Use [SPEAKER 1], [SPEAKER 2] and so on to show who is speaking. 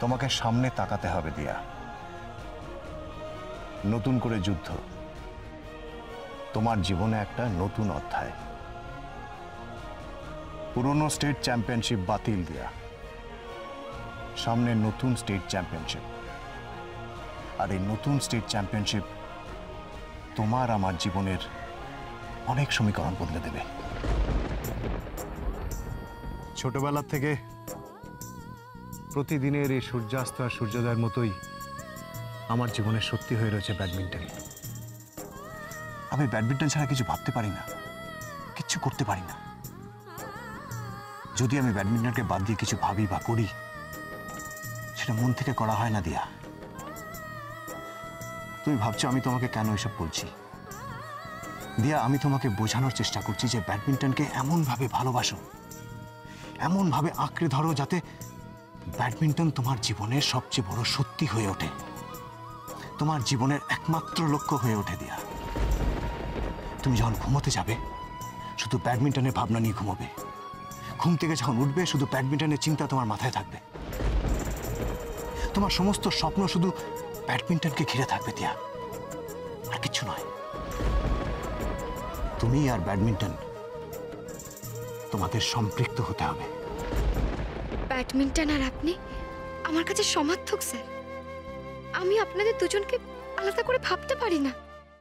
[SPEAKER 1] তোমাকে সামনে তাকাতে হবে দিয়া। নতুন করে যুদ্ধ, তোমার জীবনে একটা নতুন অধ্যায়। পুরনো স্টেট চ্যাম্পিয়নশিপ বাতিল দিয়া, সামনে নতুন স্টেট চ্যাম্পিয়নশিপ। আর এই নতুন স্টেট চ্যাম্পিয়নশিপ তোমার আমার জীবনের অনেক সমীকরণ বদলে দেবে। ছোটবেলা থেকে প্রতিদিনের এই সূর্যাস্ত আর সূর্যোদয়ের মতোই আমার জীবনে সত্যি হয়ে রয়েছে ব্যাডমিন্টন। আমি ব্যাডমিন্টন ছাড়া কিছু ভাবতে পারি না, কিচ্ছু করতে পারি না। যদি আমি ব্যাডমিন্টনকে বাদ দিয়ে কিছু ভাবি বা করি, সেটা মন থেকে করা হয় না দিয়া। তুমি ভাবছো আমি তোমাকে কেন এসব বলছি দিয়া? আমি তোমাকে বোঝানোর চেষ্টা করছি যে ব্যাডমিন্টনকে এমনভাবে ভালোবাসো, এমনভাবে আঁকড়ে ধরো যাতে ব্যাডমিন্টন তোমার জীবনের সবচেয়ে বড় সত্যি হয়ে ওঠে, তোমার জীবনের একমাত্র লক্ষ্য হয়ে ওঠে দিয়া। তুমি যখন ঘুমোতে যাবে শুধু ব্যাডমিন্টনের ভাবনা নিয়ে ঘুমোবে, ঘুম থেকে যখন উঠবে শুধু ব্যাডমিন্টনের চিন্তা তোমার মাথায় থাকবে, তোমার সমস্ত স্বপ্ন শুধু ব্যাডমিন্টনকে ঘিরে থাকবে দিয়া, আর কিছু নয়। তুমি আর ব্যাডমিন্টন, তোমাদের সম্পৃক্ত হতে হবে।
[SPEAKER 2] ব্যাডমিন্টন আর আপনি আমার কাছে সমার্থক স্যার। আমি আপনাদের দুজনকে আলাদা করে ভাবতে পারি না।